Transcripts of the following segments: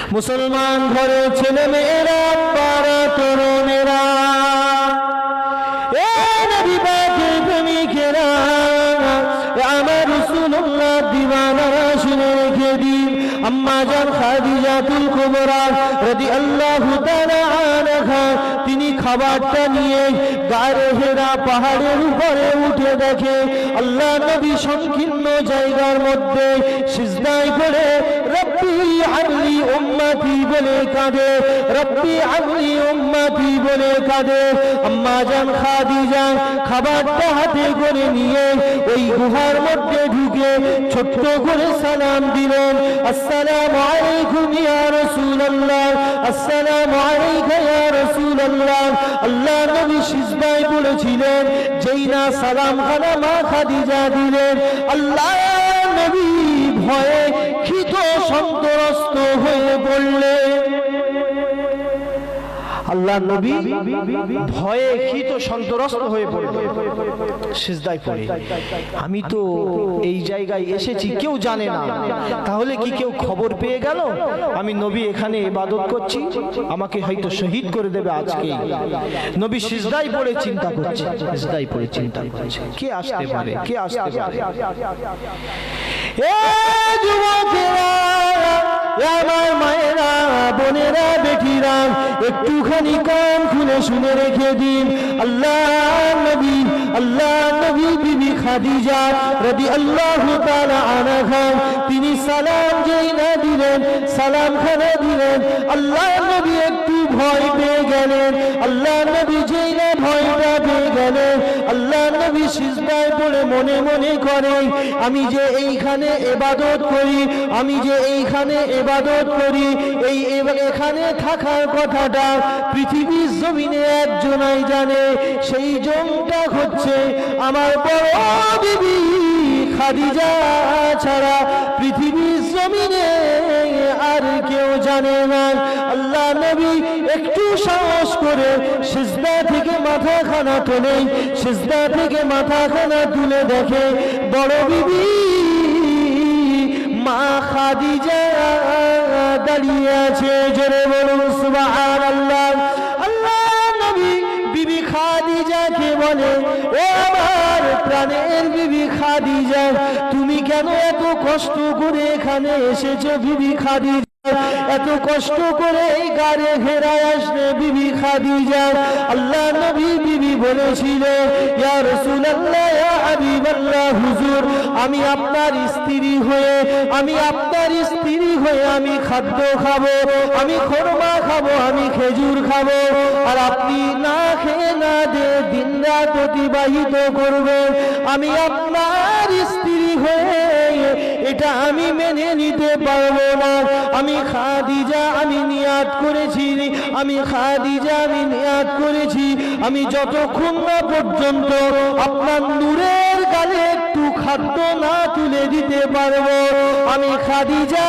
মুসলমান ঘরে ছেলে মেয়েরা পাড়া তরুণেরা এ নবী পাকের প্রেমিকেরা আমার রাসূলুল্লাহ দিওয়ানারা শুনে রেখে দিন আম্মা জান খাদিজাতুল কুবরা রাদিয়াল্লাহু তাআলা আনহা তিনি খাবারটা নিয়ে গায়ে হেরা পাহাড়ের উপরে উঠে দেখে আল্লাহ নবী সংকীর্ণ জায়গার মধ্যে সিজদায় পড়ে রব্বি আবলি উম্মতি বলে কাঁদে রব্বি আবলি উম্মতি বলে কাঁদে আম্মা জান খাদিজা খাবারটা হাতে করে নিয়ে ওই গুহার মধ্যে ঢুকে ছোট্ট করে সালাম দিলেন আসসালামু আলাইকুম ইয়া রাসূলুল্লাহ আসসালামু আলাইকা ইয়া রাসূলুল্লাহ আল্লাহ নবী সিজদায় পড়েছিলেন যেই না সালাম খানা মা খাদিজা দিলেন আল্লাহ নবী ভয়ে ক্ষিপ্ত সন্ত্রস্ত হয়ে পড়লেন আল্লাহ নবী ভয়ে ক্ষিপ্ত সন্ত্রস্ত হয়ে পড়লেন সিজদায় পড়ে আমি তো এই জায়গায় এসেছি কেউ জানে না তাহলে কি কেউ খবর পেয়ে গেল আমি নবী এখানে ইবাদত করছি আমাকে হয়তো শহীদ করে দেবে আজকে নবী সিজদায় পড়ে চিন্তা করছে সিজদায় পড়ে চিন্তা করছে কে আসতে পারে কে আসতে পারে এ যুবকেরা আমার মায়েরা বোনেরা বেটিরা একটুখানি কান খুলে শুনে রেখে দিন আল্লাহ নবী বিবি খাদিজা রাদিয়াল্লাহু তাআলা আনহা তিনি সালাম যেই না দিলেন সালাম খানা দিলেন আল্লাহ নবী একটু ভয় পেয়ে গেলেন আল্লাহ নবী যেই না ভয়টা পেয়ে গেলেন আল্লাহ নবী সিজদায় পড়ে মনে মনে করেন আমি যে এইখানে ইবাদত করি আমি যে এইখানে ইবাদত করি এই এখানে থাকার কথাটা পৃথিবীর জমিনে একজনই জানে সেই জনটা হচ্ছে আমার বড় বিবি খাদিজা ছাড়া পৃথিবীর জমিনে আর কেউ জানে না আল্লাহ নবী একটু সাহস করে সিজদা থেকে মাথাখানা তোলে সিজদা থেকে মাথাখানা তুলে দেখে বড় বিবি মা খাদিজা দাঁড়িয়ে আছে জোরে বলুন সুবহানাল্লাহ আল্লাহ নবী বিবি খাদিজাকে বলে ও আমার প্রাণের বিবি খাদিজা তুমি কেন এত কষ্ট করে এখানে এসেছো বিবি খাদিজা এত কষ্ট করে এই গাড়ি ঘেরায় আসলে বিবি খাদিজা আল্লাহ নবী বিবি বলেছিল ইয়া রাসূলুল্লাহ ইয়া হাবিবাল্লাহ হুজুর আমি আপনার স্ত্রী হয়ে আমি খাদ্য খাবো আমি খরমা খাবো আমি খেজুর খাবো আর আপনি না খেয়ে না দিয়ে দিন রাত অতিবাহিত করবেন আমি আপনার স্ত্রী হয়ে এটা আমি মেনে নিতে পারবো না আমি খাদিজা আমি নিয়াত করেছি আমি যতক্ষণ না পর্যন্ত আপনার নূরের গালে একটু খাদ্য না তুলে দিতে পারবো আমি খাদিজা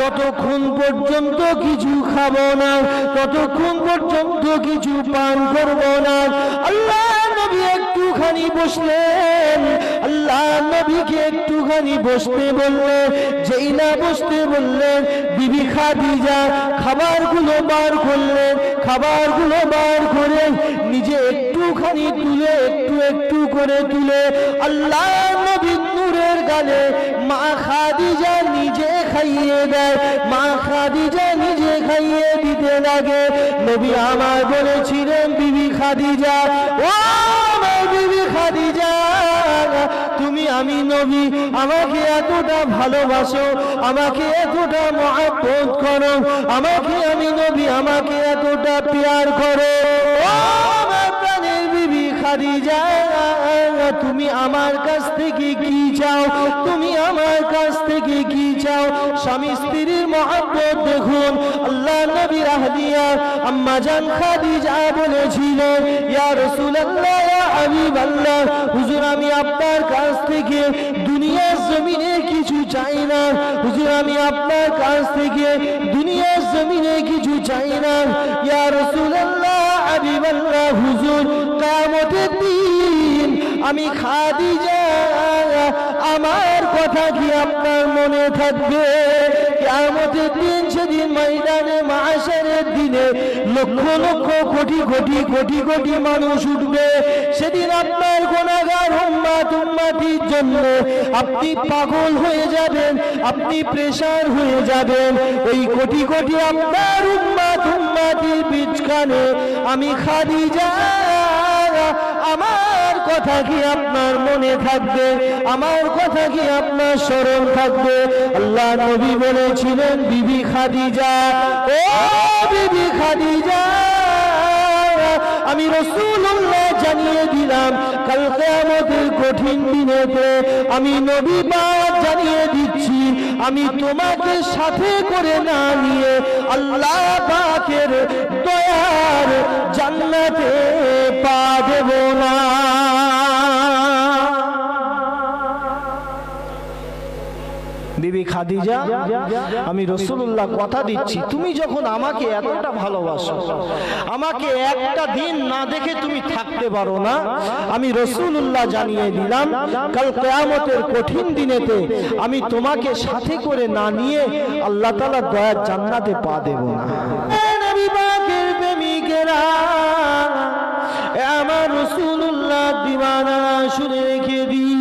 ততক্ষণ পর্যন্ত কিছু খাবো না ততক্ষণ পর্যন্ত কিছু পান করবো না আল্লাহ নবী একটুখানি বসলেন আল্লাহ নবীকে একটুখানি বসতে বললেন যেই না বসতে বললেন বিবি খাদিজা খাবারগুলো বার করে নিজে একটুখানি তুলে একটু করে তুলে আল্লাহ নবীর নূরের গালে মা খাদিজা নিজে খাইয়ে দেয় মা খাদিজা নিজে খাইয়ে দিতে লাগে নবী আমার বলেছিলেন বিবি খাদিজা ও আমার বিবি খাদিজা তুমি আমি নবী আমাকে এতটা ভালোবাসো আমাকে এতটা মহব্বত করো আমাকে আমি নবী আমাকে এতটা প্যার করো ও আমার প্রাণের বিবি খাদিজা তুমি আমার কাছ থেকে কি চাও তুমি আমার কাছ থেকে কি চাও স্বামী স্ত্রীর মহব্বত দেখুন আল্লাহ নবীর আহলিয়া আম্মা জান খাদিজা বলেছিলেন ইয়া রাসূলুল্লাহ ইয়া হাবিবাল্লাহ হুজুর আমি আপনার কাছ থেকে দুনিয়ার জমিনে কিছু চাই না হুজুর আমি আপনার কাছ থেকে দুনিয়ার জমিনে কিছু চাই না ইয়া রাসূলুল্লাহ হাবিবাল্লাহ হুজুর কিয়ামতের দিন আমি খাদিজা আমার কথা কি আপনার মনে থাকবে কিয়ামতের দিন, সেদিন ময়দানে মাহশারের দিনে লক্ষ লক্ষ কোটি কোটি কোটি কোটি মানুষ উঠবে। সেদিন আপনার গুনাহগার উম্মতির জন্য আপনি পাগল হয়ে যাবেন, আপনি প্রেসার হয়ে যাবেন। ওই কোটি কোটি আপনার উম্মতির বিচখানে আমি খাদিজা, আমার কথা কি আপনার মনে থাকবে? আমার কথা কি আপনার স্মরণ থাকবে? আল্লাহ নবী বলেছিলেন, বিবি খাদিজা, ও বিবি খাদিজা, আমি রাসূলুল্লাহ জানিয়ে দিলাম, কাল কিয়ামতের কঠিন দিনেতে আমি নবী পাক জানিয়ে দিচ্ছি, আমি তোমাকে সাথে করে না নিয়ে আল্লাহ পাকের দয়ার জান্নাতে পা দেব না। বিবি খাদিজা, আমি রাসূলুল্লাহ কথা দিচ্ছি, তুমি যখন আমাকে এতটা ভালোবাসো, আমাকে একটা দিন না দেখে তুমি থাকতে পারো না, আমি রাসূলুল্লাহ জানিয়ে দিলাম, কাল কিয়ামতের কঠিন দিনেতে আমি তোমাকে সাথে করে না নিয়ে আল্লাহ তাআলা দয়ার জান্নাতে পা দেব না। নবী পাকের প্রেমিকেরা, আমার রাসূলুল্লাহ দিওয়ানা, শুনে রেখে দিই,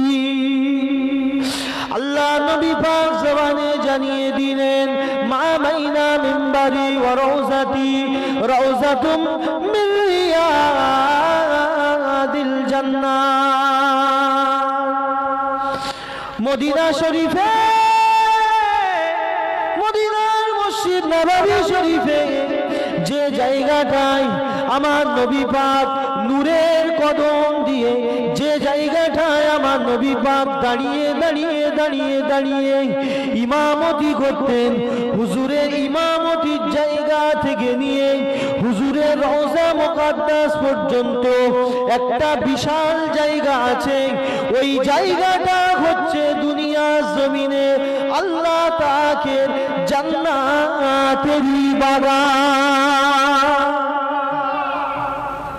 আল্লাহ নবী পাক জবানে জানিয়ে দিলেন, মা বাইনা মিম্বারি ওয়া রওজাতি রওজাতুম মিন রিয়াদিল জান্নাহ। মদিনা শরীফে, মদিনার মসজিদ নববী শরীফে যে জায়গাটায় আমার নবী পাক নূরের কদম দিয়ে, যে জায়গাটায় আমার নবী পাক দাঁড়িয়ে দাঁড়িয়ে দাঁড়িয়ে দাঁড়িয়ে ইমামতি করতেন, হুজুরের ইমামতির জায়গা থেকে নিয়ে হুজুরের রওজা মুকাদ্দাস পর্যন্ত একটা বিশাল জায়গা আছে। ওই জায়গাটা হচ্ছে দুনিয়ার জমিনে আল্লাহ পাকের জান্নাতেরই বাগান।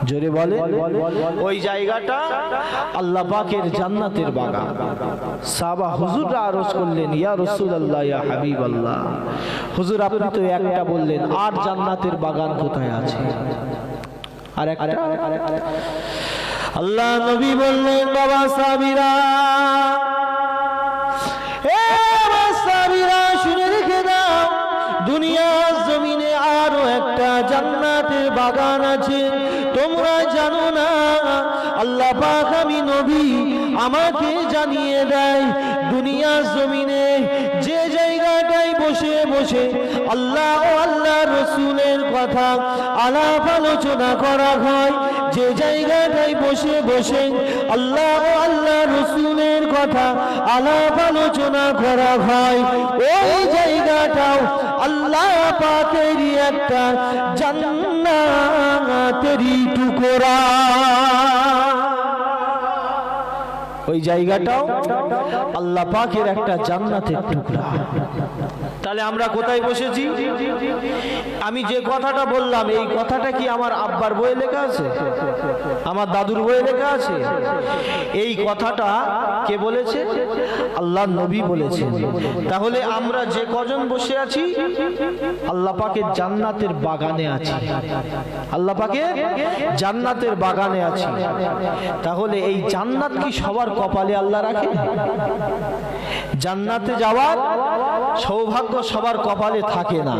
জোরে বলে, ওই জায়গাটা আল্লাহ পাকের জান্নাতের বাগান। সাহাবা হুজুররা আরজ করলেন, ইয়া রাসূলুল্লাহ, ইয়া হাবিবাল্লাহ, হুজুর আপনি তো একটা বললেন, আর জান্নাতের বাগান কোথায় আছে? আর একটা? আল্লাহ নবী বললেন, বাবা সাবিরা, শুনে রেখে দাও, দুনিয়ার জমিনে আরো একটা জান্নাতের বাগান আছে, তোমরা জানো না। আল্লাহ পাক আমি নবী আমাকে জানিয়ে দেয়, দুনিয়ার জমিনে যে জায়গাটায় বসে বসে আল্লাহ ও আল্লাহ রসুলের কথা আলাপ আলোচনা করা হয়, যে জায়গাটায় বসে বসে আল্লাহ ও আল্লাহ রসুলের কথা আলাপ আলোচনা করা হয়, ওই জায়গাটাও আল্লাহ পাকেরই একটা জান্নাতেরই টুকরা। ওই জায়গাটাও আল্লাহ পাকের একটা জান্নাতের টুকরা। তাহলে আমরা কোথায় বসেছি? আমি যে কথাটা বললাম, এই কথাটা কি আমার আব্বার বইয়ে লেখা আছে? আমার দাদুর বইয়ে লেখা আছে? এই কথাটা কে বলেছে? আল্লাহ নবী বলেছেন। তাহলে আমরা যে কজন বসে আছি, আল্লাহ পাকের জান্নাতের বাগানে আছি, আল্লাহ পাকের জান্নাতের বাগানে আছি। তাহলে এই জান্নাত কি সবার কপালে আল্লাহ রাখে? জান্নাতে যাওয়ার সৌভাগ্য সবার কপালে থাকে না।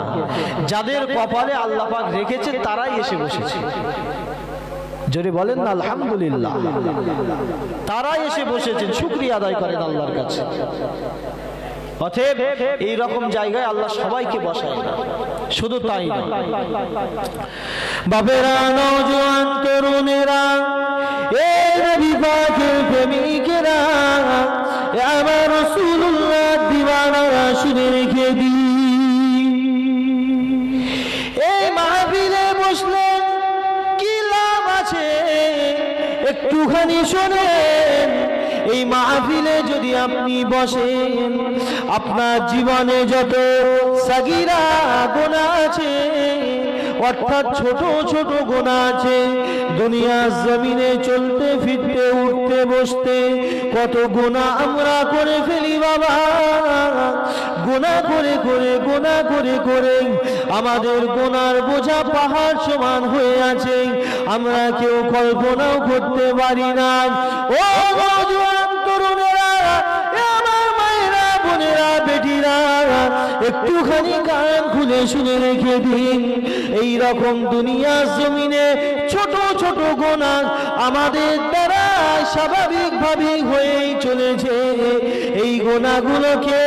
যাদের কপালে আল্লাহ পাক রেখেছে তারাই এসে বসেছে। জোরে বলেন না আলহামদুলিল্লাহ। তারাই এসে বসেছেন, শুকরিয়া আদায় করেন আল্লাহর কাছে। অতএব এই রকম জায়গায় আল্লাহ সবাইকে বসায় না। শুধু তাই না, বাবেরা, নওজোয়ান, তরুণেরা, এই নবী পাকের প্রেমিকেরা, আমার রাসূলুল্লাহ দিওয়ানারা, শুনে রেখে দি, এই মাহফিলে বসলে কি লাভ আছে? একটুখানি শোনেন। এই মাহফিলে যদি আপনি বসেন, আপনার জীবনে যত সাগীরা গুনাহ আছে, অর্থাৎ ছোট ছোট গুনাহ আছে, দুনিয়ার জমিনে চলতে ফিরতে উঠতে বসতে কত গুনাহ আমরা করে ফেলি বাবা। গোনা করে করে গোনা করে করে আমাদের গোনার বোঝা পাহাড় সমান হয়ে আছে, আমরা কেউ কল্পনাও করতে পারি না। ও নওজোয়ান তরুণেরা, আমার মায়েরা, বোনেরা, বেটিরা, একটুখানি কান খুলে শুনে রেখে দিন। এই রকম দুনিয়ার জমিনে ছোট ছোট গোনা আমাদের দ্বারা স্বাভাবিকভাবে হয়েই চলেছে। এই গোনাগুলোকে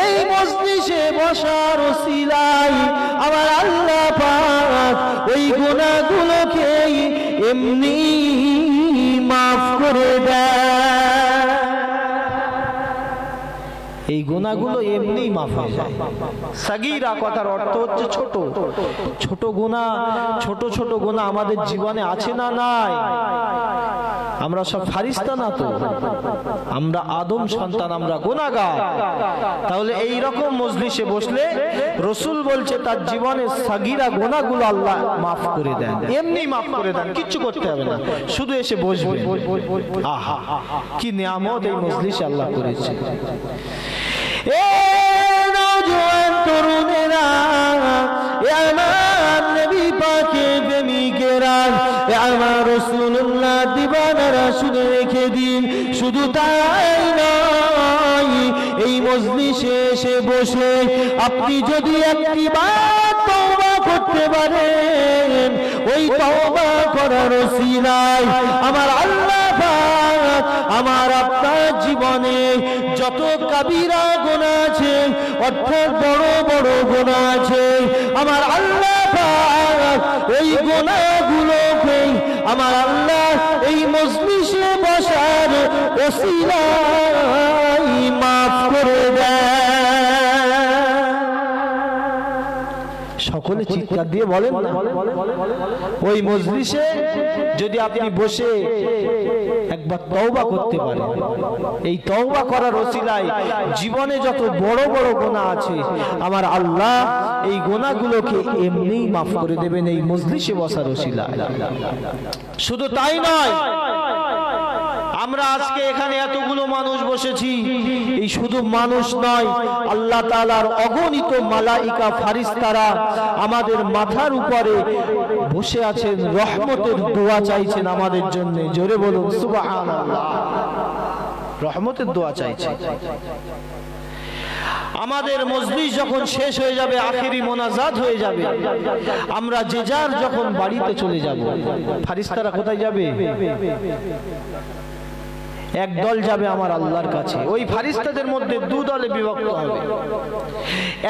এই মজলিসে বসার ওসিলায় আমার আল্লাহ পাক ওই গোনাগুলোকে এমনি মাফ করে দেয়। এই গুনাহগুলো এমনি মাফ হয়ে যায়। সাগীরা কথার অর্থ হচ্ছে ছোট ছোট গুনাহ। ছোট ছোট গুনাহ আমাদের জীবনে আছে না নাই? আমরা সব ফারিস্তা না তো, আমরা আদম সন্তান, আমরা গুনাহগার। তাহলে এই রকম মজলিসে বসলে রাসূল বলছে তার জীবনের সাগীরা গুনাহগুলো আল্লাহ মাফ করে দেন, এমনি মাফ করে দেন, কিচ্ছু করতে হবে না, শুধু এসে বসবে। আহা, কি নিয়ামত এই মজলিসে আল্লাহ করেছে। এ নওজোয়ান তরুণেরা, এ আমার নবী পাকের প্রেমিকেরা, এ আমার রাসূলুল্লাহ দিবানারা, শুনে রেখে দিন। শুধু তাই নয়, এই মজলিসে এসে বসে আপনি যদি একটি বার তওবা করতে পারেন, ওই তওবা করার ওসিলায় আমার আল্লাহ পাক আমার আপনার জীবনে যত কাবিরা গুনাহ আছে, অর্থাৎ বড় বড় গুনাহ আছে, আমার আল্লাহ পাক ওই গুনাহগুলোকে আমার আল্লাহ এই মজলিসে বসার ওসিলায় মাফ করে দেয়। সকলে চিৎকার দিয়ে বলেন না। ওই মজলিসে যদি আপনি বসে একবার তওবা করতে পারেন, এই তওবা করার ওসিলায় জীবনে যত বড় বড় গুনাহ আছে আমার আল্লাহ এই গুনাহগুলোকে এমনি মাফ করে দেবেন এই মজলিসে বসার ওসিলায়। শুধু তাই নয়, আমরা আজকে এখানে এতগুলো মানুষ বসেছি, এই শুধু মানুষ নয়, আল্লাহ তাআলার অগণিত মালাইকা ফারিস্তারা আমাদের মাথার উপরে বসে আছেন, রহমতের দোয়া চাইছেন আমাদের জন্য। জোরে বলুন সুবহানাল্লাহ। রহমতের দোয়া চাইছে। আমাদের মজলিস যখন শেষ হয়ে যাবে, আখেরি মোনাজাত হয়ে যাবে, আমরা যে যার যখন বাড়িতে চলে যাব, ফারিস্তারা কোথায় যাবে? এক দল যাবে আমার আল্লাহর কাছে। ওই ফারিস্তাদের মধ্যে দু দলে বিভক্ত হবে।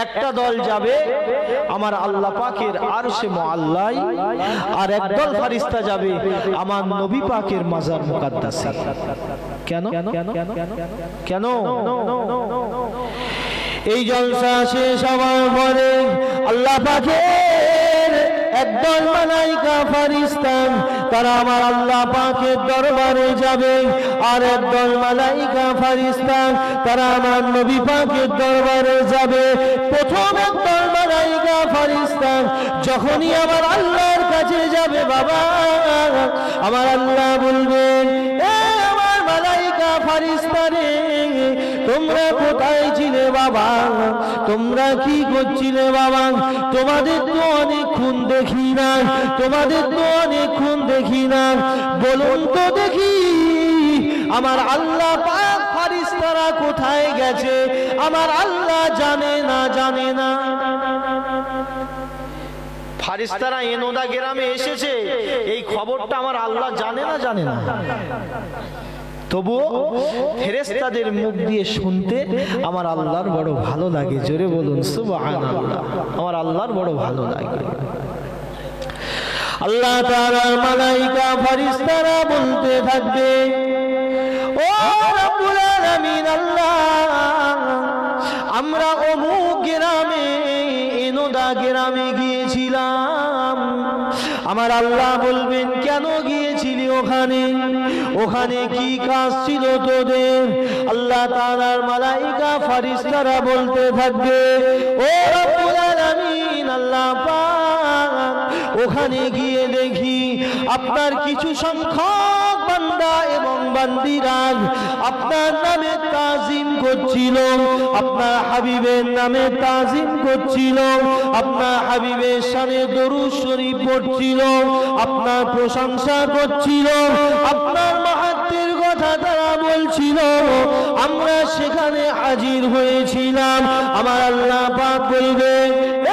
একটা দল যাবে আমার আল্লাহ পাকের আরশে মুআল্লায়, আর একদল ফারিস্তা যাবে আমার নবী পাকের মাজার মুকাদ্দাসে। কেন কেন? এই জলসা শেষ হওয়ার পরে আল্লাহ পাকের একদল মালাইকা ফারিস্তা তারা আমার আল্লাহ পাকের দরবারে যাবে, আর একদল মালাইকা ফারিস্তা তারা আমার নবী পাকের দরবারে যাবে। প্রথম একদল মালাইকা ফারিস্তা যখনই আমার আল্লাহর কাছে যাবে, বাবা আমার আল্লাহ বলবেন, এ আমার মালাইকা ফারিস্তা রে, তোমরা কোথায় ছিলে বাবা? তোমরা কি করছিলে বাবা? তোমাদের তো অনেকক্ষণ দেখি না, তোমাদের তো অনেকক্ষণ দেখি না, বলুন তো দেখি আমার আল্লাহ পাক ফারিস্তারা কোথায় গেছে? আমার আল্লাহ জানে না, জানে না। ফারিস্তারা এনোদা গ্রামে এসেছে, এই খবরটা আমার আল্লাহ জানে না, জানে না। তবুও ফেরেশতাদের মুখ দিয়ে শুনতে আমার আল্লাহর বড় ভালো লাগে। জোরে বলুন সুবহানাল্লাহ। আমার আল্লাহর বড় ভালো লাগে। আল্লাহ তাআলার মালাইকা ফারিস্তারা বলতে থাকবে, ও রব্বুল আলামিন আল্লাহ, আমরা অমুক গ্রামে এনোদা গ্রামে গিয়েছিলাম। আমার আল্লাহ বলবেন, কেন গিয়েছিলি ওখানে? ওখানে কি কাজ ছিল তোদের? আল্লাহ তাআলার মালাইকা ফারিস্তারা বলতে থাকবে, ও রব্বুল আলামিন আল্লাহ পাক, ওখানে গিয়ে দেখি আপনার কিছু সংখ্যক বান্দা এবং বান্দিরা আপনার নামে তাজিম করছিল, আপনার হাবিবের নামে তাজিম করছিল, আপনার হাবিবের শানে দরুদ শরীফ পড়ছিল, আপনার প্রশংসা করছিল, আপনার মাহাত্ম্যের কথা তারা বলছিল। আমরা সেখানে হাজির হয়েছিলাম। আমার আল্লাহ পাক বলবেন,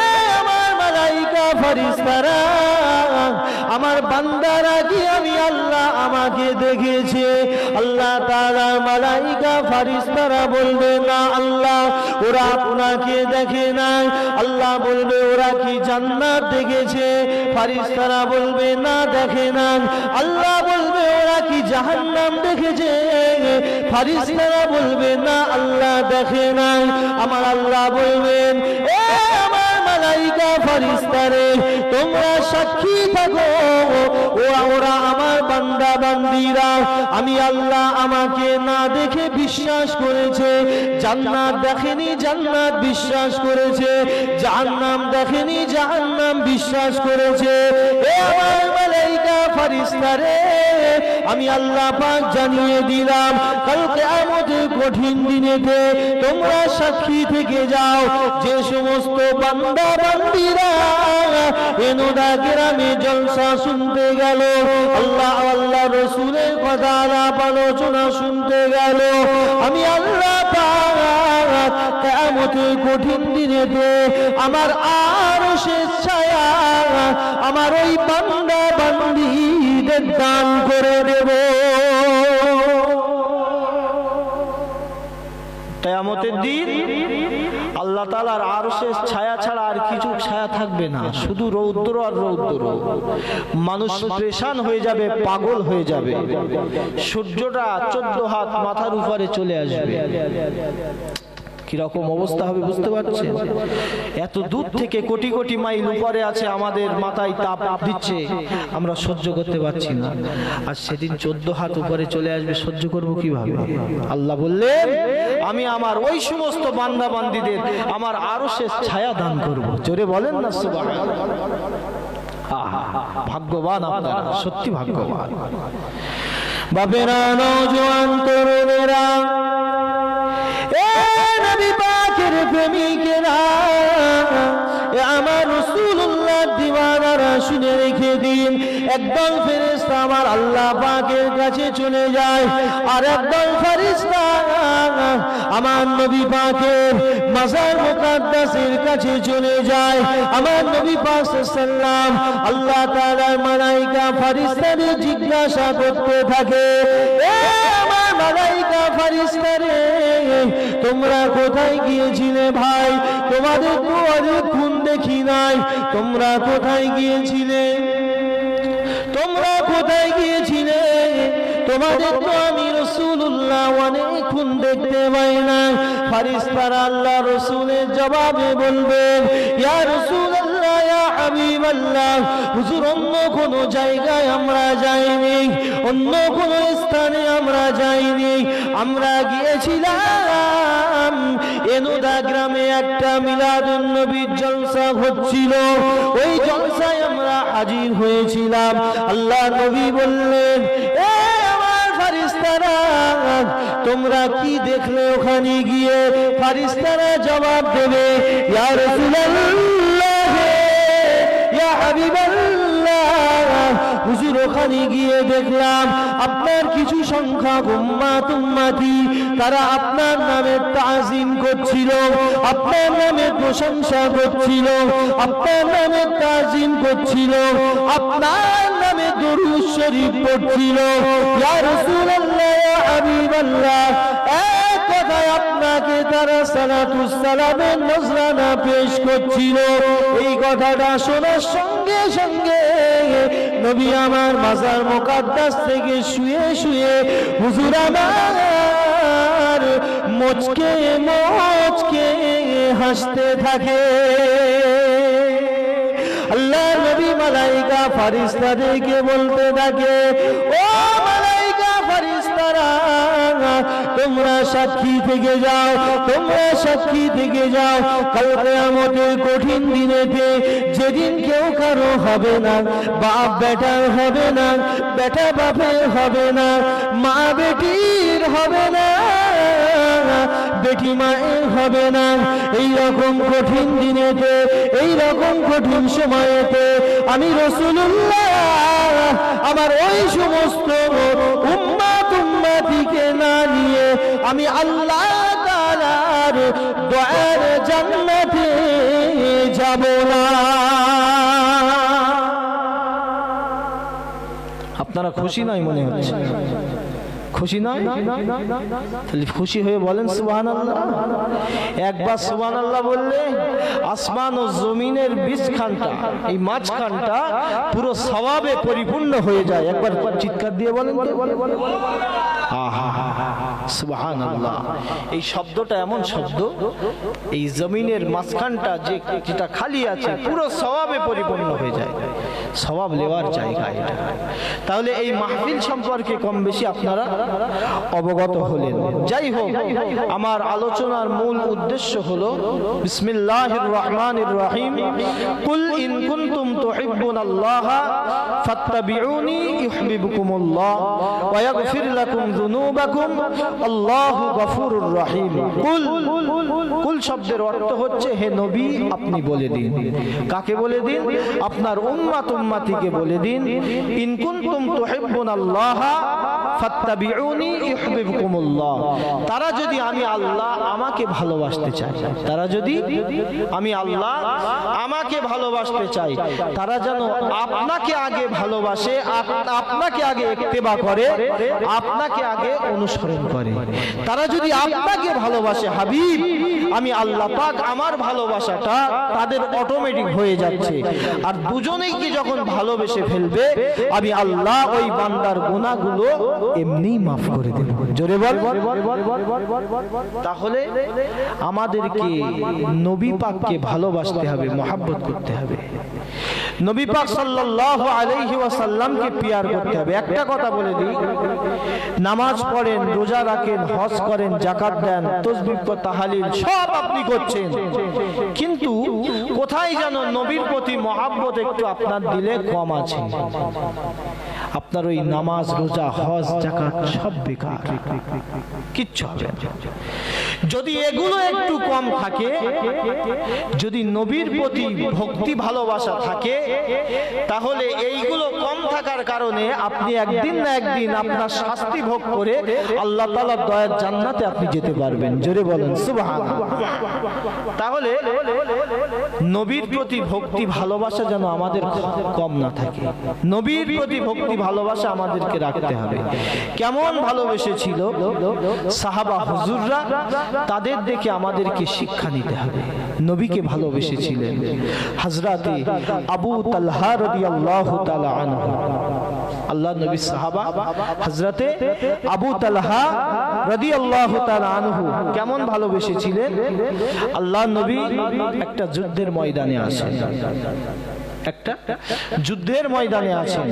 এ আমার মালাইকা ফেরেশতারা, আমার বান্দারা কি আমি আল্লাহ আমাকে দেখেছে? আল্লাহ তাআলার মালাইকা ফেরেশতারা বলবে, না আল্লাহ, ওরা আপনাকে দেখে নাই। আল্লাহ বলবে, ওরা কি জান্নাত দেখেছে? ফেরেশতারা বলবে, না দেখে না। আল্লাহ বলবে, ওরা কি জাহান্নাম দেখেছে? ফেরেশতারা বলবে, না আল্লাহ দেখে না। আমার আল্লাহ বলবেন, এ আমার মালাইকা ফেরেশতারে, তোমরা সাক্ষী থাকো, ওরা আমার বান্দা বান্দিরা আমি আল্লাহ আমাকে না দেখে বিশ্বাস করেছে, জান্নাত দেখেনি জান্নাত বিশ্বাস করেছে, জাহান্নাম দেখেনি জাহান্নাম বিশ্বাস করেছে। এ আমার মালাইকা ফেরেশতারে, আমি আল্লাহ পাক জানিয়ে দিলাম, কাল কিয়ামতের কঠিন দিনেতে তোমরা সাক্ষী থেকে যাও, যে সমস্ত বান্দা বান্দিরা এনোদা গ্রামে জলসা শুনতে গেল, আল্লাহ আল্লাহ রসুলের কথা আলাপ আলোচনা শুনতে গেল, আমি আল্লাহ পাক কিয়ামতের কঠিন দিনেতে আমার আরশের ছায়া আমার ওই বান্দা বান্দীদের দান করে দেব। কিয়ামতের দিন আল্লাহ তাআলার আরশের ছায়া ছাড়া আর কিছু ছায়া থাকবে না, শুধু রৌদ্র আর রৌদ্র। মানুষ পেরেশান হয়ে যাবে, পাগল হয়ে যাবে। সূর্যটা 14 হাত মাথার উপরে চলে আসবে। কিরকম অবস্থা হবে বুঝতে পারছেন? এত দূর থেকে কোটি কোটি মাইল উপরে আছে, আমাদের মাথায় তাপ দিচ্ছে, আমরা সহ্য করতে পারছি না। আর সেদিন 14 হাত উপরে চলে আসবে, সহ্য করব কিভাবে? আল্লাহ বললেন, আমি আমার ওই সমস্ত বান্দা বান্দীদের আমার আরশের ছায়া দান করব। জোরে বলেন না সুবহানাল্লাহ। ভাগ্যবান আপনারা, সত্যি ভাগ্যবান। বাপেরা, নওজোয়ান তরুণেরা, নবী পাকের প্রেমিকেরা, আমার রাসূলুল্লাহ দিওয়ানারা শুনে রেখে দিন, একদল ফেরেশতা আমার আল্লাহ পাকের কাছে চলে যায়, আর একদল ফেরেশতা আমার নবী পাকের মাজার মুকাদ্দাসের কাছে চলে যায়। আমার নবী পাক সাল্লাল্লাহু আল্লাহ তাআলার মালাইকা ফেরেশতাদের জিজ্ঞাসা করতে থাকে, এ আমার মালাইকা ফেরেশতারে, তোমরা কোথায় গিয়েছিলে ভাই? তোমাদের তো অনেকক্ষণ দেখি নাই, তোমরা কোথায় গিয়েছিলে? তোমরা কোথায় গিয়েছিলে? তোমাদের তো আমি রাসূলুল্লাহ অনেকক্ষণ দেখতে পাই না। ফেরেশতারা আল্লাহ রাসূলের জবাবে বলবেন, ইয়া রাসূলুল্লাহ, ইয়া হাবিবাল্লাহ, হুজুর অন্য কোন জায়গায় আমরা যাইনি, অন্য কোন স্থানে আমরা যাইনি, আমরা গিয়েছিলাম এনোদা গ্রামে একটা মিলাদুন নবীর জলসা হচ্ছিল, ওই জলসায় আমরা হাজির হয়েছিলাম। আল্লাহ নবী বললেন, এ আমার ফেরেশতারা, তোমরা কি দেখলে ওখানে গিয়ে? ফেরেশতারা জবাব দেবে, ইয়া রাসূলুল্লাহ, ইয়া হাবিবাল্লাহ, হুজুর ওখানে গিয়ে দেখলাম আপনার কিছু সংখ্যক উম্মতি তারা আপনার নামে তাজিম করছিল, আপনার নামে প্রশংসা করছিল, আপনার নামে তাজিম করছিল, আপনার নামে দরুদ শরীফ পড়ছিল। ইয়া রাসূলুল্লাহ, ইয়া হাবিবাল্লাহ, এক কথায় আপনাকে তারা সালাতুস সালামের নজরানা পেশ করছিল। এই কথাটা শোনার সঙ্গে সঙ্গে নবী আমার মাজার মুকাদ্দাস থেকে শুয়ে শুয়ে হুজুর আমার মুচকে মুচকে হাসতে থাকে। আল্লাহ নবী মালাইকা ফেরেশতাদেরকে বলতে থাকে, ও মালাইকা ফেরেশতারা, তোমরা সাক্ষী থেকে যাও, তোমরা সাক্ষী থেকে যাও, কাল কিয়ামতের কঠিন দিনেতে যেদিন কেউ কারো হবে না, বাপ বেটার হবে না, বেটা বাপের হবে না, মা বেটির হবে না, বেটি মায়ের হবে না। এই রকম কঠিন দিনেতে, এই রকম কঠিন সময়েতে আমি রাসূলুল্লাহ আমার ওই সমস্ত উম্মতিকে না নিয়ে আমি আল্লাহ তাআলার দয়ার জান্নাতে যাব না। আপনারা খুশি নয় মনে হচ্ছে? খুশি নয়? তাহলে খুশি হয়ে বলেন সুবহানাল্লাহ। একবার সুবহানাল্লাহ বললে আসমান ও জমিনের বীজখানটা, এই মাঝখানটা পুরো সওয়াবে পরিপূর্ণ হয়ে যায়। একবার চিৎকার দিয়ে বলেন তো সুবহানাল্লাহ। এই শব্দটা এমন শব্দ, এই জমিনের মাঝখানটা যেটা খালি আছে পুরো সওয়াবে পরিপূর্ণ হয়ে যায়, সওয়াব নেওয়ার জায়গা এটা। তাহলে এই মাহফিল সম্পর্কে কম বেশি আপনারা অবগত হলেন। যাই হোক, আমার আলোচনার মূল উদ্দেশ্য হলো বিসমিল্লাহির রহমানির রহিম, কুল ইন কুনতুম তুহিব্বুনাল্লাহ ফাত্তাবিউনি ইউহিব্বুকুমুল্লাহ ওয়া ইয়াগফির লাকুম যুনুবাকুম আল্লাহু গফুরুর রহিম। কুল, কুল শব্দের অর্থ হচ্ছে হে নবী আপনি বলে দিন। কাকে বলে দিন? আপনার উম্মতিকে বলে দিন, ইন কুনতুম তুহিব্বুনাল্লাহ ফাত্তাবিউনি ইউহিব্বুকুমুল্লাহ। তারা যদি আমি আল্লাহ আমাকে ভালোবাসতে চায়, তারা যদি আমি আল্লাহ আমাকে ভালোবাসতে চাই, তারা যেন আপনাকে আগে ভালোবাসে, আপনাকে আগে ইত্তেবা করে, আপনাকে আগে অনুসরণ করে। তারা যদি আপনাকে ভালোবাসে হাবিব, আমি আল্লাহ পাক আমার ভালোবাসাটা তাদের অটোমেটিক হয়ে যাচ্ছে। আর দুজনেই কি যখন ভালোবেসে ফেলবে, আমি আল্লাহ ওই বান্দার গুনাহগুলো এমনি মাফ করে দেব। জোরে বল। তাহলে আমাদেরকে নবী পাককে ভালোবাসতে হবে, মহব্বত করতে হবে, নবী পাক সাল্লাল্লাহু আলাইহি ওয়াসাল্লামকে পিয়ার করতে হবে। একটা কথা বলে দিই, নামাজ পড়েন, রোজা রাখেন, হজ করেন, যাকাত দেন, তাসবিহ তাহলিল সব আপনি করছেন, কিন্তু কোথায় যেন নবীর প্রতি মহব্বত একটু আপনার দিলে কম আছে। আপনার ওই নামাজ, রোজা, হজ, যাকাত সব বেকার, কিচ্ছু হবে না। যদি এগুলো একটু কম থাকে, যদি নবীর প্রতি ভক্তি ভালোবাসা থাকে, তাহলে এইগুলো কম থাকার কারণে আপনি একদিন না একদিন আপনার শাস্তি ভোগ করে আল্লাহ তাআলার দয়ার জান্নাতে আপনি যেতে পারবেন। জোরে বলেন সুবহানাল্লাহ। তাহলে নবীর প্রতি ভক্তি ভালোবাসা যেন আমাদের কম না থাকে, নবীর প্রতি ভক্তি ভালোবাসা আমাদেরকে রাখতে হবে। কেমন ভালোবেসেছিল সাহাবা হুজুররা, তাদের দেখে আমাদেরকে শিক্ষা নিতে হবে। নবীকে ভালোবেসেছিলেন হযরতে আবু তালহা রাদিয়াল্লাহু তাআলা আনহু, আল্লাহ নবী সাহাবা হযরতে আবু তালহা রাদিয়াল্লাহু তাআলা আনহু কেমন ভালোবেসেছিলেন। আল্লাহ নবী একটা যুদ্ধের ময়দানে আসেন, একটা যুদ্ধের ময়দানে আছেন।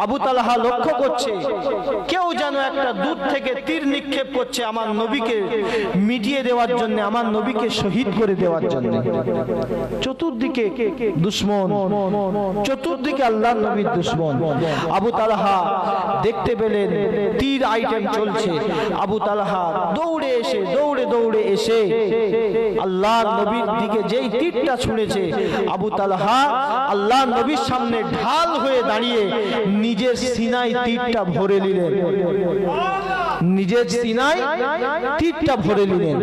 আবু তালহা লক্ষ্য করছে কেউ যেন একটা দূর থেকে তীর নিক্ষেপ করছে আমার নবীকে মিটিয়ে দেওয়ার জন্য, আমার নবীকে শহীদ করে দেওয়ার জন্য। চতুর্দিকে দুশমন, চতুর্দিকে আল্লাহর নবীর দুশমন। আবু তালহা দেখতে পেলেন তীর আইটেম চলছে। আবু তালহা দৌড়ে এসে দৌড়ে এসে আল্লাহর নবীর দিকে যেই তীরটা ছুঁড়েছে, আবু তালহা আল্লাহ নবীর সামনে ঢাল হয়ে দাঁড়িয়ে নিজের সিনায় তীরটা ভরে নিলেন, নিজের সিনায় তীরটা ভরে নিলেন।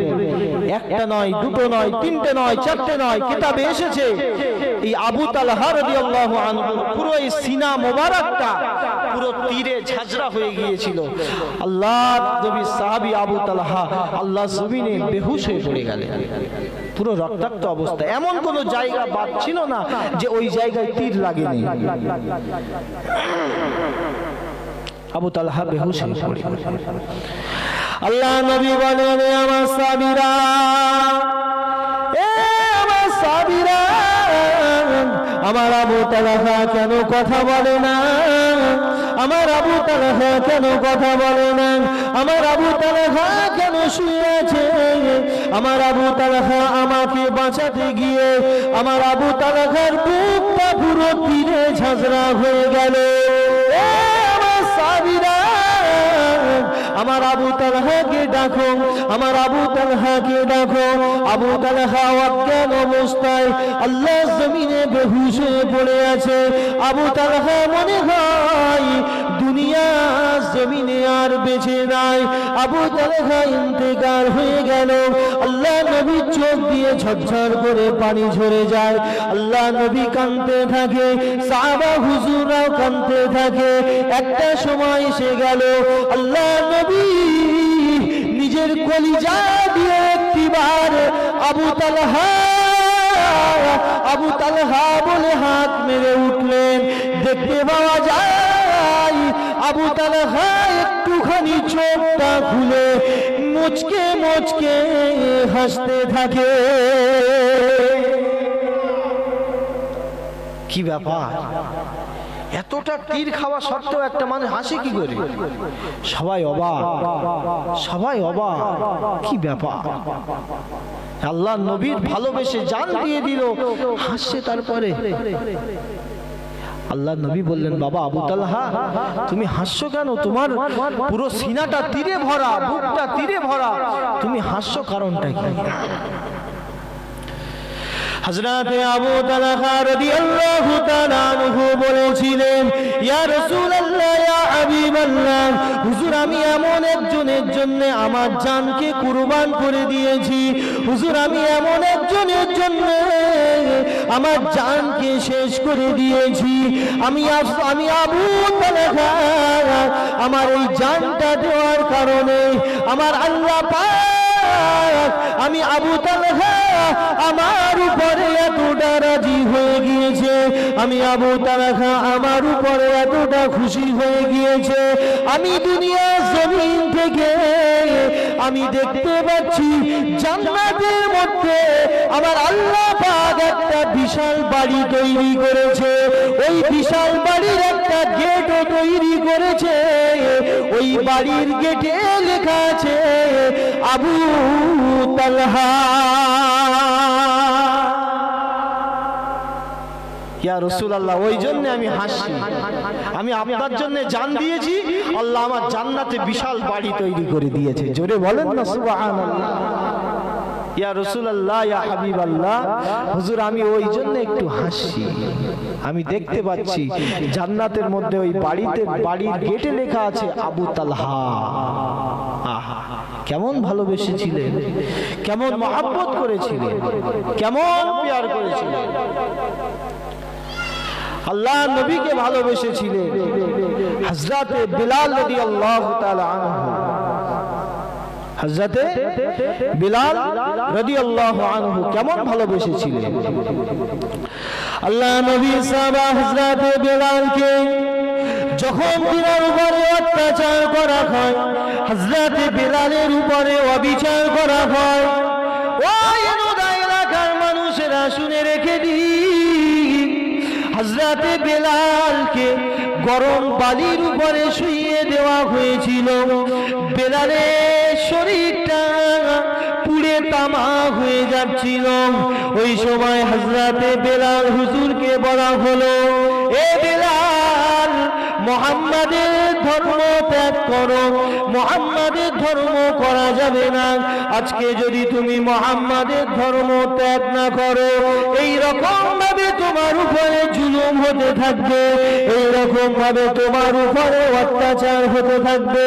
একটা নয়, দুটো নয়, তিনটে নয়, চারটে নয়, কিতাবে এসেছে এই আবু তালহা রাদিয়াল্লাহু আনহু পুরো এই সিনা মোবারকটা পুরো তীরে ঝাঁঝরা হয়ে গিয়েছিল। আল্লাহর নবী সাহাবী আবু তালহা আল্লাহ জমিনে বেহুশ হয়ে পড়ে গেলেন, পুরো রক্তাক্ত অবস্থা। এমন কোন জায়গা বাদ ছিল না যে ওই জায়গায় তীর লাগেনি। আবু তালহা বেহুশ হয়ে পড়ে গেলেন। আল্লাহ নবী বলেন, আমার সাহাবীরা, এ আমার সাহাবীরা, আমার আবু তালহা কেন কথা বলে না? আমার আবু তালহা কেন কথা বলে না? আমার আবু তালহা কেন শুয়ে আছে? আমার আবু তালহা আমাকে বাঁচাতে গিয়ে আমার আবু তালহার বুকটা পুরো তীরে ঝাঁঝরা হয়ে গেল। আমার সাবিরা, আমার আবু তালহাকে ডাকো, আমার আবু তালহাকে ডাকো। আবু তালহা অজ্ঞান অবস্থায় আল্লাহ জমিনে বেহুশ হয়ে পড়ে আছে। আবু তালহা মনে হয় দুনিয়া জমিনে আর বেঁচে নাই। আবু তালহা ইন্তেকাল হয়ে গেল। আল্লাহ নবী চোখ দিয়ে ঝরঝর করে পানি ঝরে যায়। আল্লাহ নবী কাঁদতে থাকে, সাহাবা হুজুররাও কাঁদতে থাকে। একটা সময় এসে গেল, আল্লাহ নবী নিজের কলিজা দিয়ে একটিবার আবু তালহা আবু তালহা বলে হাত মেরে উঠলেন। দেখতে পাওয়া যায় আবু তালহা একটুখানি চোখটা খুলে মুচকে মুচকে হাসতে থাকে। কি ব্যাপার, এতটা তীর খাওয়া সত্ত্বেও একটা মানুষ হাসে কি করে? সবাই অবাক, সবাই অবাক। কি ব্যাপার, আল্লাহ নবীর ভালোবেসে জান দিয়ে দিল, হাসছে। তারপরে আল্লাহ নবী বললেন, বাবা আবু তালহা তুমি হাসছো কেন? তোমার পুরো সিনাটা তীরে ভরা, বুকটা তীরে ভরা, তুমি হাসছো কারণটা কি? হযরত আবু তালহা রাদিয়াল্লাহু তাআলা আনহু বলেছিলেন, ইয়া রাসূলুল্লাহ, ইয়া হাবিবাল্লাহ, হুজুর আমি এমন একজনের জন্য আমার জানকে কুরবান করে দিয়েছি। হুজুর আমি এমন একজনের জন্য আমার জানকে শেষ করে দিয়েছি। আমি আবু তালহা আমার এই জানটা দেওয়ার কারণে আমার আল্লাহ পাক, আমি আবু তালহা আমার উপরে এতটা রাজি হয়ে গিয়েছে, আমি আবু তালহা আমার উপরে এতটা খুশি হয়ে গিয়েছে। আমি দুনিয়া জমিন থেকে আমি দেখতে পাচ্ছি জান্নাতের মধ্যে আমার আল্লাহ পাক একটা বিশাল বাড়ি তৈরি করেছে। ওই বিশাল বাড়ির একটা গেটও তৈরি করেছে। ওই বাড়ির গেটে লেখা আছে আবু তালহা। ইয়া রাসূলুল্লাহ, ওই জন্য আমি হাসি। আমি আপনার জন্য জান দিয়েছি, আল্লাহ আমার জান্নাতে বিশাল বাড়ি তৈরি করে দিয়েছে। জোরে বলেন না সুবহানাল্লাহ। ইয়া রাসূলুল্লাহ, ইয়া হাবিবাল্লাহ, হুজুর আমি ওই জন্য একটু হাসি। আমি দেখতে পাচ্ছি জান্নাতের মধ্যে ওই বাড়ির গেটে লেখা আছে আবু তালহা। আহা, কেমন ভালোবেসেছিলেন, কেমন মহব্বত করেছিলেন, কেমন প্যার করেছিলেন। আল্লাহ নবীকে ভালোবেসেছিলেন। হযরত বিলাল রাদিয়াল্লাহু তাআলা আনহু, হযরত বিলাল রাদিয়াল্লাহু আনহু কেমন ভালোবেসেছিলেন। আল্লাহ নবী সাহাবা হযরত বিলালকে যখন তিনার উপরে অত্যাচার করা হয়, হযরত বিলালের উপরে অবিচার করা হয়, ওই এলাকার মানুষেরা শুনে রেখে দিন, হযরত বিলালকে গরম বালির উপরে শুইয়ে দেওয়া হয়েছিল। বিলালের শরীরটা পুড়ে তামা হয়ে যাচ্ছিল। ওই সময় হযরত বিলাল হুজুরকে বলা হলো, এ বিলাল, মুহাম্মাদের ধর্ম ত্যাগ করো, মুহাম্মাদের ধর্ম করা যাবে না। আজকে যদি তুমি মুহাম্মাদের ধর্ম ত্যাগ না করো, এই রকম ভাবে তোমার উপরে জুলুম হতে থাকবে, এই রকম ভাবে তোমার উপরে অত্যাচার হতে থাকবে।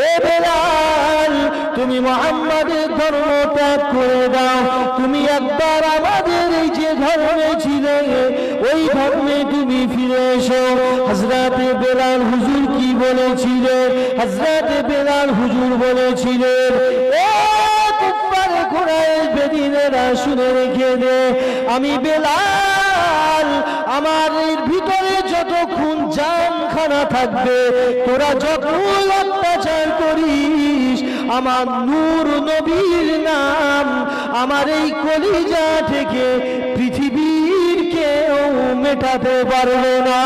এ বিলাল, তুমি মুহাম্মাদের ধর্ম ত্যাগ করে দাও। তুমি একবার আমাদের এই যে ধর্মে ছিলে, ওই ধর্মে তুমি ফিরে এসো। হযরত বিলাল হুজুর কি বলেছিলেন? হযরত বিলাল হুজুর বলেছিলেন, ও কুফার কুরাইশ বেদিনেরা শুনে রেখে দে, আমি বিলাল, আমার ভিতরে যতক্ষণ জানখানা থাকবে, তোরা যতই অত্যাচার করিস, আমার নূর নবীর নাম আমার এই কলিজা থেকে পৃথিবীর কেউ মেটাতে পারবে না।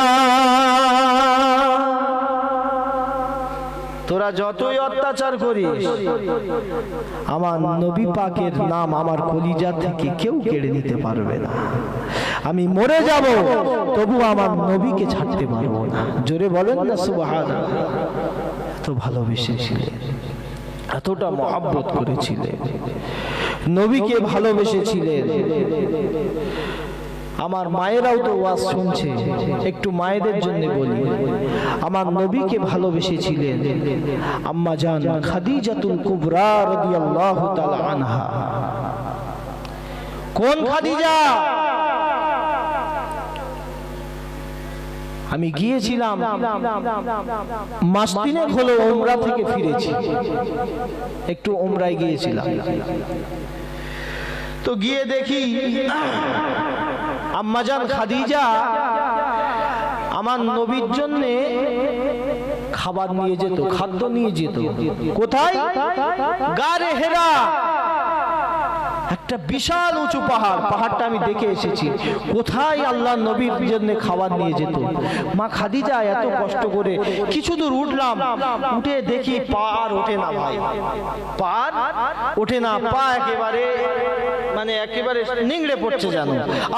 তোরা যতই অত্যাচার করিস, আমার নবী পাকের নাম আমার কলিজা থেকে কেউ কেড়ে নিতে পারবে না। আমি মরে যাব তবু আমার নবীকে ছাড়তে পারবো না। জোরে বলেন না সুবহানাল্লাহ। এত ভালোবেসেছিলেন, এতটা মহব্বত করেছিলেন, নবীকে ভালোবেসেছিলেন। আমার মায়েরাও তো ওয়াজ শুনছে, একটু মায়েদের জন্য বলি। আমার নবীকে ভালোবেসেছিলেন আম্মা জান খাদিজাতুল কুবরা রাদিয়াল্লাহু তাআলা আনহা। কোন খাদিজা? আমি গিয়েছিলাম, মাস তিনেক হলো উমরা থেকে ফিরেছি, একটু উমরায় গিয়েছিলাম। তো গিয়ে দেখি আম্মাজান খাদিজা আমার নবীর জন্য খাবার নিয়ে যেত, খাদ্য নিয়ে যেত। কোথায়? গারে হেরা, একটা বিশাল উঁচু পাহাড়। পাহাড়টা আমি দেখে এসেছি। কোথায় আল্লাহ নবীর জন্য খাবার নিয়ে যেত। মা খাদিজা এত কষ্ট করে কিছু দূর উঠলাম, উঠে দেখি পা আর ওঠে না ভাই, পা আর ওঠে না, পা একেবারে মানে একেবারে নিংড়ে পড়ছে জানো,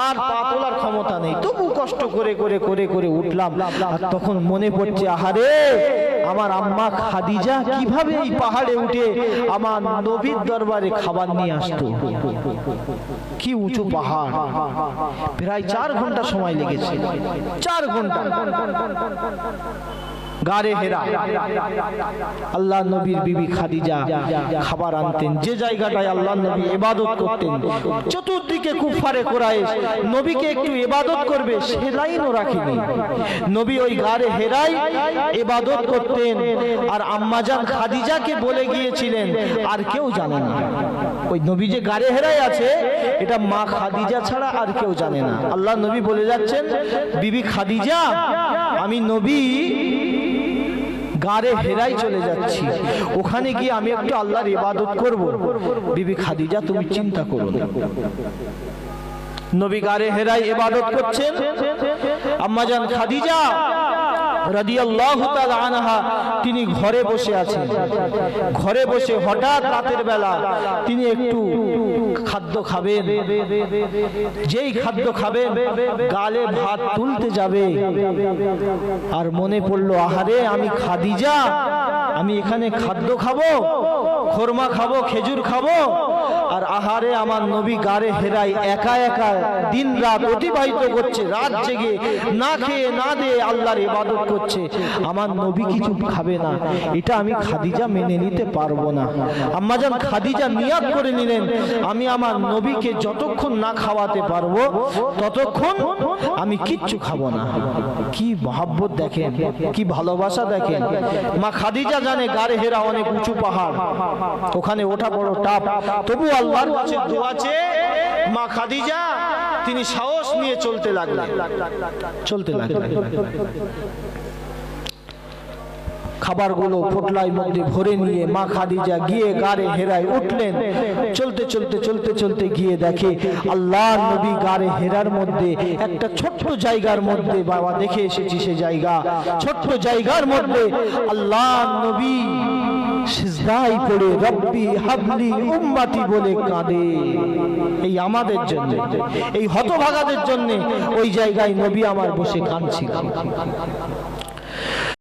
আর পা তোলার ক্ষমতা নেই। তবু কষ্ট করে করে করে করে উঠলাম। আর তখন মনে পড়ছে, আহারে আমার আম্মা খাদিজা কিভাবে এই পাহাড়ে উঠে আমার নবীর দরবারে খাবার নিয়ে আসতো। কি উঁচু পাহাড়, প্রায় 4 ঘন্টা সময় লেগেছে, 4 ঘন্টা। গারে হেরা আল্লাহ নবীর বিবি খাদিজা খাবার আনতেন। যে জায়গাটায় আল্লাহ নবী ইবাদত করতেন, চতুর্দিকে কুফারে কুরাইশ নবীকে একটু ইবাদত করবে সে লাইনও রাখেনি। নবী ওই গারে হেরাই ইবাদত করতেন। আর আম্মাজান খাদিজাকে বলে গিয়েছিলেন, আর কেউ জানে না ওই নবী যে গারে হেরাই আছে, এটা মা খাদিজা ছাড়া আর কেউ জানে না। আল্লাহ নবী বলে যাচ্ছেন, বিবি খাদিজা আমি নবী গারে হেরাই চলে যাচ্ছি, ওখানে গিয়ে আমি একটু আল্লাহর ইবাদত করব। বিবি খাদিজা তুমি চিন্তা করো না। নবী গারে হেরাই ইবাদত করছেন। আম্মাজান খাদিজা রাদিয়াল্লাহু তাআলা আনহা তিনি ঘরে বসে আছেন। ঘরে বসে হঠাৎ রাতের বেলা তিনি একটু খাদ্য খাবেন। যেই খাদ্য খাবেন গালে ভাত তুলতে যাবে, আর মনে পড়লো, আহারে আমি খাদিজা, আমি এখানে খাদ্য খাবো, খোরমা খাবো, খেজুর খাবো, আর আহারে আমার নবী গারে হেরাই একা একা দিন রাত অতিবাহিত করছে, রাত জেগে না খেয়ে না দিয়ে আল্লাহর ইবাদত করছে। আমার নবী কিছু খাবে না, এটা আমি খাদিজা মেনে নিতে পারবো না। আম্মাজান খাদিজা নিয়াত করে নিলেন, আমি আমার নবীকে যতক্ষণ না খাওয়াতে পারবো ততক্ষণ আমি কিচ্ছু খাবো না। কি মহব্বত দেখেন, কি ভালোবাসা দেখেন। মা খাদিজা জানে গারে হেরা অনেক উঁচু পাহাড়, ওখানে ওঠা বড় টাপ, তবু আল্লাহর কাছে দোয়া চেয়ে মা খাদিজা তিনি সাহস নিয়ে চলতে লাগলেন। খাবারগুলো পোটলার মধ্যে ভরে নিয়ে মা খাদিজা গিয়ে গারে হেরায় উঠলেন। চলতে চলতে চলতে চলতে গিয়ে দেখে আল্লাহর নবী গারে হেরার মধ্যে একটা ছোট্ট জায়গার মধ্যে, বাবা দেখে এসেছি সে জায়গা, ছোট্ট জায়গার মধ্যে আল্লাহর নবী সিজদায় পড়ে রব্বি হাবলি উম্মতি বলে কাঁদে। এই আমাদের জন্য, এই হতভাগাদের জন্য ওই জায়গায় নবী আমার বসে কাঁদছিলেন।